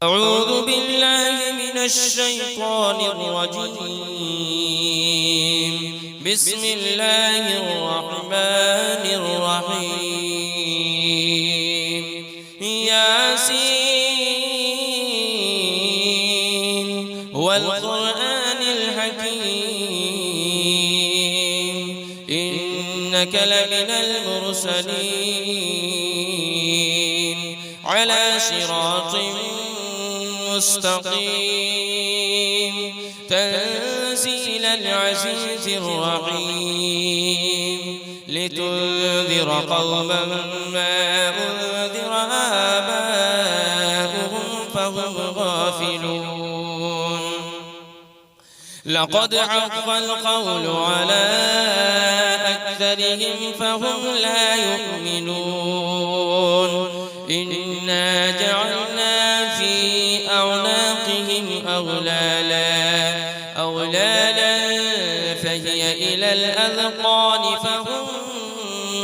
أعوذ بالله من الشيطان الرجيم. بسم الله الرحمن الرحيم. ياسين والقرآن الحكيم إنك لمن المرسلين على صراط مستقيم تنزيل العزيز الرحيم لتنذر قوما ما أنذر آباؤهم فهم غافلون. لقد حق القول على أكثرهم فهم لا يؤمنون. إنا جعلنا في أعناقهم أغلالا فهي إلى الأذقان فهم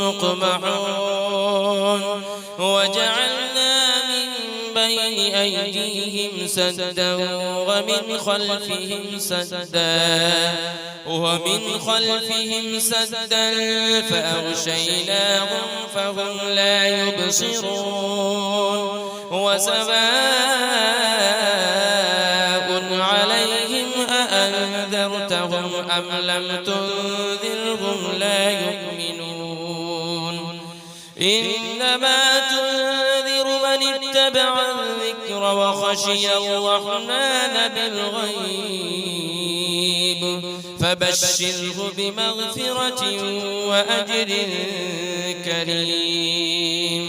مقمحون. وجعلنا من بين أيديهم سدا ومن خلفهم سدا فأغشيناهم فهم لا يبصرون. وسواء عليهم أأنذرتهم أم لم تنذرهم لا يؤمنون. إنما تنذر من اتبع الذكر وخشي الرحمن بالغيب فبشره بمغفرة وأجر كريم.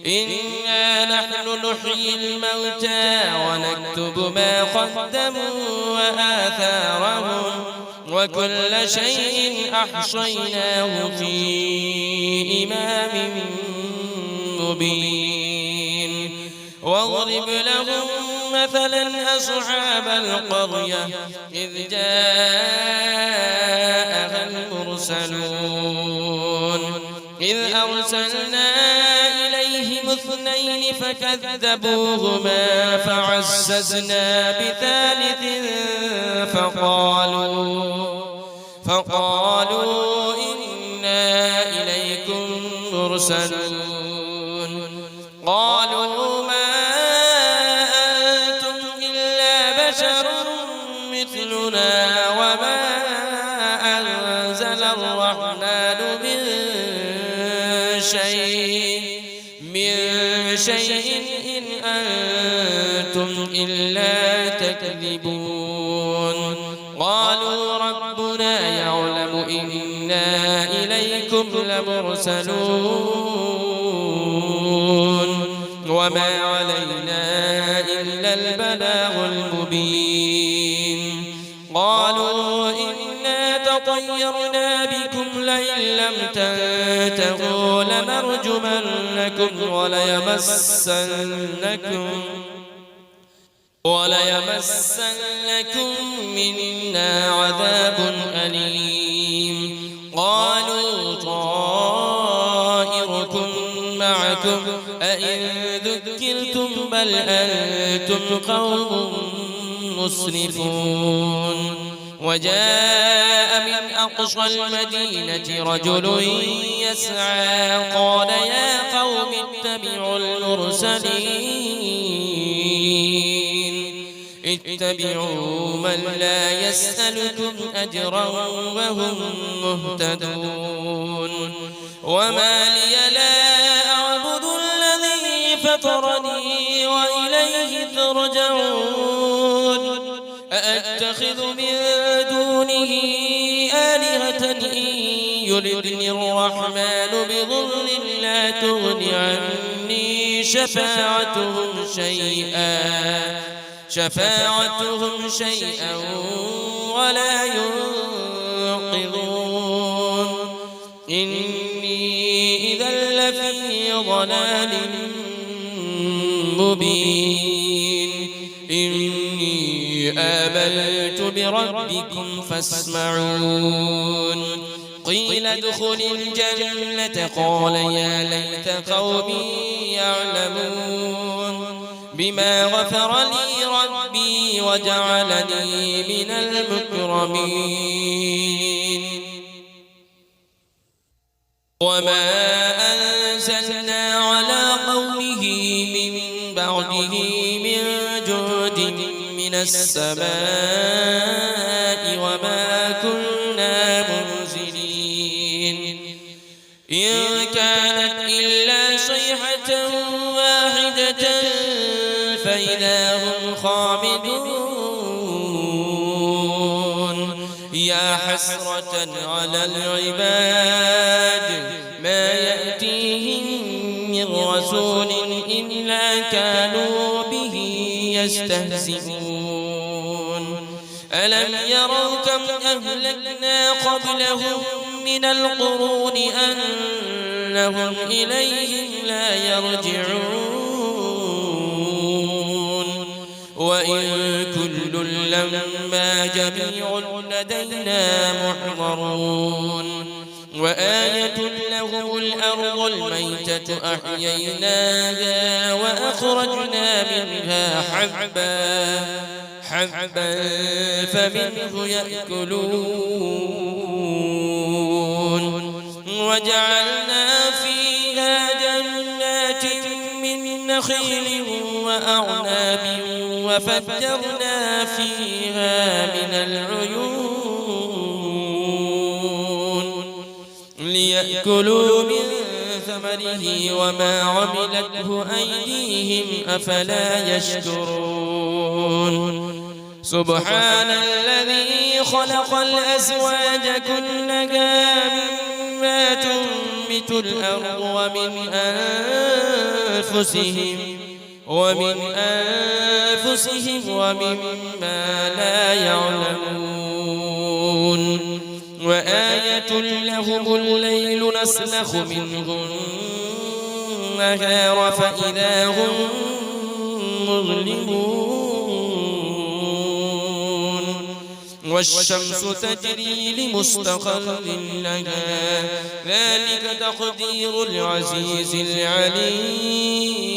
إنا نحن نحيي الموتى ونكتب ما قدموا وآثارهم وكل شيء أحصيناه في إمام مبين. واضرب لهم مثلا أصحاب القرية إذ جاءها المرسلون إذ أرسلنا إليهم اثنين فكذبوهما فعززنا بثالث فقالوا إنا إليكم مرسلون. قالوا ما أنتم إلا بشر مثلنا وما أنزل الرحمن من شيء إن أنتم إلا تكذبون. قالوا ربنا يعلم إنا إليكم لمرسلون وما علينا إلا البلاغ المبين. قالوا إنا تطيرنا بكم لئن لم تنتهوا لنرجمنكم وليمسنكم منا عذاب أليم. قالوا طائركم معكم أئن ذكرتم بل أنتم قوم مسرفون. وجاء من أقصى المدينة رجل يسعى قال يا قوم اتبعوا اتبعوا من لا يسألكم أجرا وهم مهتدون. وما لي لا أعبد الذي فطرني وإليه ترجعون. أأتخذ من دونه آلهة إن يردني الرحمن بضر لا تغن عني شفاعتهم شيئا ولا ينقذون. إني إذا لفي ضلال مبين. إني آمنت بربكم فاسمعون. قيل ادخل الجنة قال يا ليت قومي يعلمون. بما غفر لي ربي وجعلني من المكرمين وما أنزلنا على قومه من بعده من جود من السماء وما كنا منزلين إن كانت إلا صيحة واحدة فإذا هم خامدون يا حسرة على العباد ما يأتيهم من رسول إلا كانوا به يستهزئون ألم يروا كم أهلكنا قبلهم من القرون أنهم إليهم لا يرجعون وإن كل لما جميع لدينا محضرون وآية لهم الأرض الميتة أحييناها وأخرجنا منها حبا فمنه يأكلون وجعلنا فيها جنات من نخيل وأعناب وفجرنا فيها من العيون ليأكلوا من ثمره وما عملته أيديهم أفلا يشكرون سبحان الذي خلق الأزواج كلها مما تنبت الأرض ومن أنفسهم ومما لا يعلمون وآية لهم الليل نسلخ منه النهار فإذا هم مظلمون والشمس تجري لمستقر لها ذلك تقدير العزيز العليم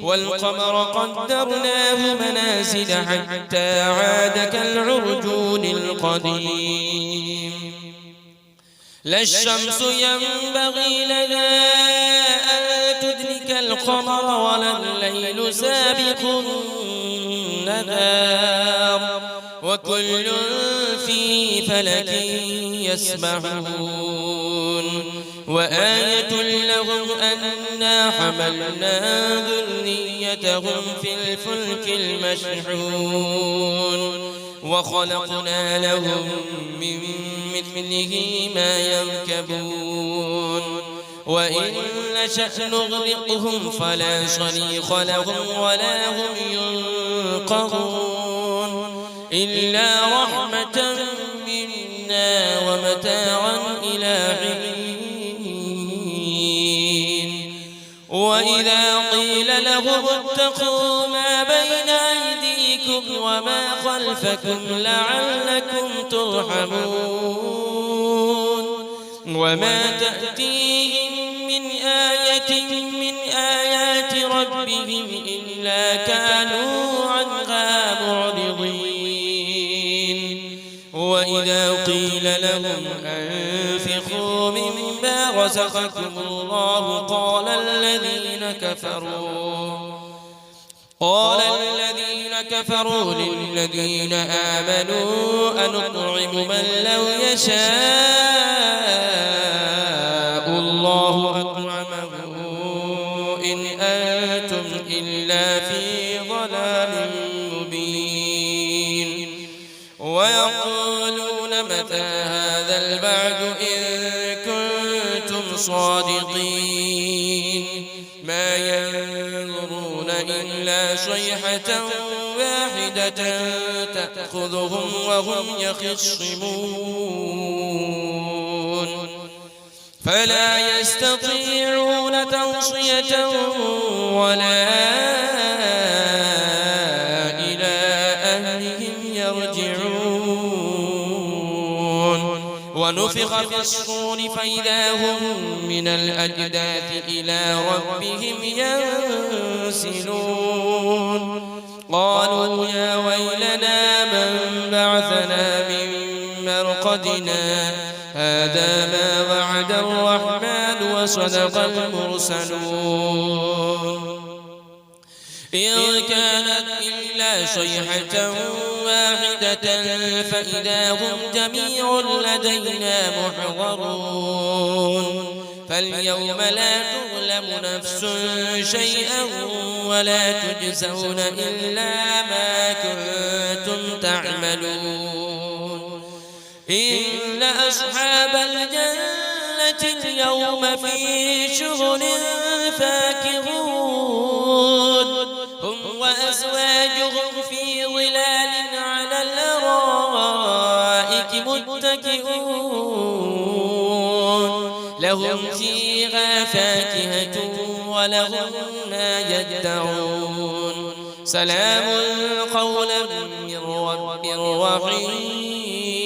والقمر قدرناه منازل حتى عاد كالعرجون القديم لا الشمس ينبغي لها أن تدرك القمر ولا الليل سابق النهار وكل في فلك يسبحون وآية لهم أنا حملنا ذريتهم في الفلك المشحون وخلقنا لهم من مثله ما يركبون وإن نشأ نغرقهم فلا صريخ لهم ولا هم ينقذون إلا رحمة منا ومتاعا إلى حين وإذا قيل لهم اتقوا ما بين أيديكم وما خلفكم لعلكم ترحمون وما تأتيهم من آية من آيات ربهم إلا كانوا عنها معرضين وإذا قيل لهم أنفقوا مما رزقكم الله قال الذين كفروا للذين آمنوا أنطعم من لو يشاء الله أطعمه إن أنتم إلا في ضلال مبين ويقولون متى هذا البعد إن كنتم صادقين ما ينظرون إلا صيحة واحدة تأخذهم وهم يخصمون فلا يستطيعون توصية ولا إلى أهلهم يرجعون ونفخ في الصور فإذا هم من الأجداث إلى ربهم ينسلون قالوا يا ويلنا من بعثنا من مرقدنا هذا ما وعد الرحمن وصدق المرسلون إن كانت إلا صيحة واحدة فإذا هم جميع لدينا محضرون فاليوم لا تظلم نفس شيئا ولا تجزون إلا ما كنتم تعملون إن أصحاب الجنة اليوم في شغل فاكهون هم وأزواجهم في ظلال على الأرائك متكئون لهم فيها فاكهة ولهم ما يدعون سلام قولا من رب رحيم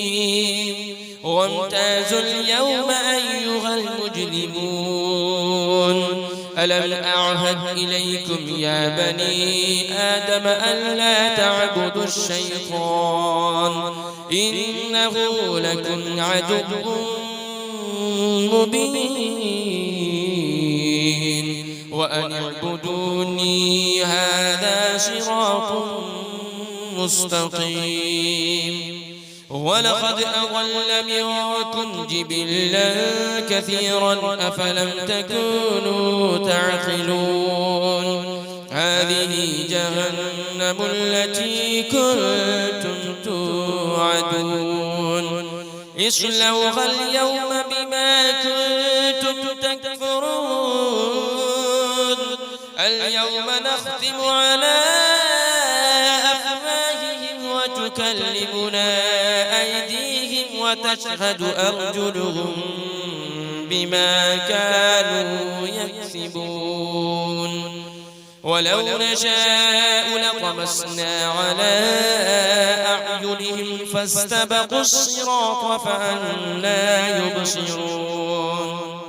وامتازوا اليوم أيها المجرمون ألم أعهد إليكم يا بني آدم ألا تعبدوا الشيطان إنه لكم عدو مبين وأن اعبدوني هذا صراط مستقيم ولقد أضل منكم جبلا كثيرا أفلم تكونوا تعقلون هذه جهنم التي كنتم توعدون اصلوها اليوم بما كنتم تكفرون اليوم نختم على أفواههم وتكلمنا أيديهم وتشهد أرجلهم بما كانوا يكسبون ولو نشاء لطمسنا على أعينهم فاستبقوا الصراط فأنى يبصرون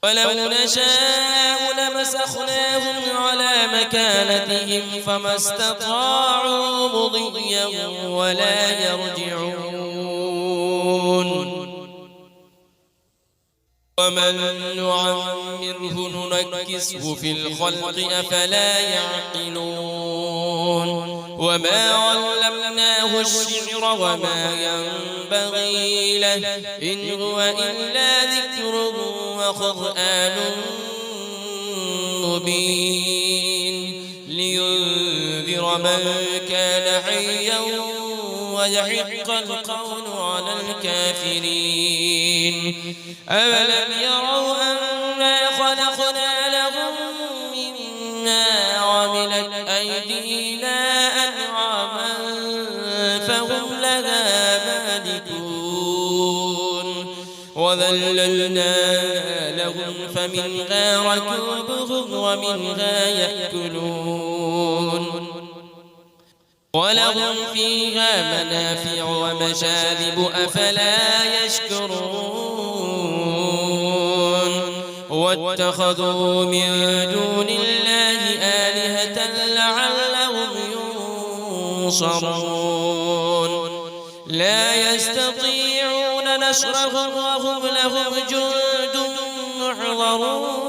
ولو نشاء لمسخناهم على مكانتهم فما استطاعوا مضيا ولا يرجعون ومن نعمره ننكسه في الخلق أفلا يعقلون وما علمناه الشعر وما ينبغي له إن هو إلا ذكر وقرآن مبين لينذر من كان حيا ويحق القول على الكافرين أولم يروا أنا خلقنا لهم مما عملت أيدينا أنعاما فهم لها مالكون وذللنا لهم فمنها ركوبهم ومنها يأكلون ولهم فيها منافع ومشارب أفلا يشكرون واتخذوا من دون الله آلهة لعلهم ينصرون لا يستطيعون نصرهم وهم لهم جند محضرون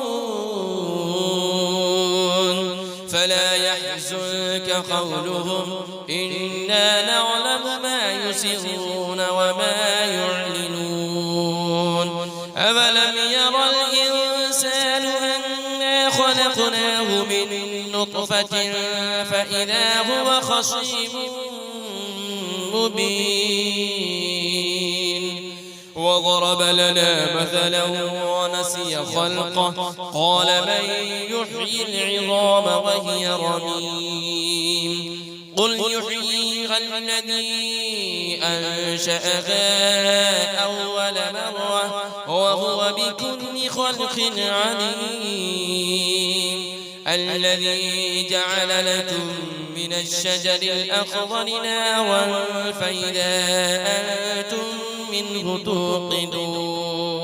فلا يحزنك قولهم إنا نعلم ما يسرون وما يعلنون أولم يرى الإنسان أنا خلقناه من نطفة فإذا هو خصيم مبين وضرب لنا مثلا ونسي خلقه قال من يحيي العظام وهي رميم قل يحييها الذي أنشأها أول مرة وهو بكل خلق عليم الذي جعل لكم من الشجر الأخضر نارا فإذا أنتم منه توقدون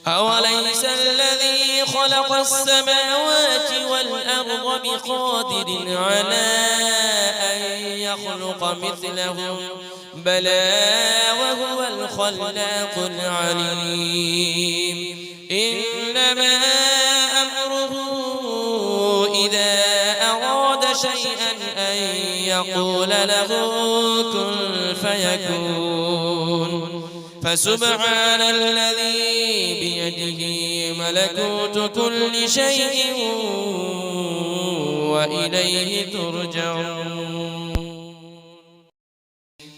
أوليس الذي خلق السماوات والأرض بقادر على أن يخلق مثلهم بلى وهو الخلاق العليم إنما أمره إذا أراد شيئا أن يقول له كن فيكون فسبحان الذي بيده ملكوت كل شيء وإليه ترجعون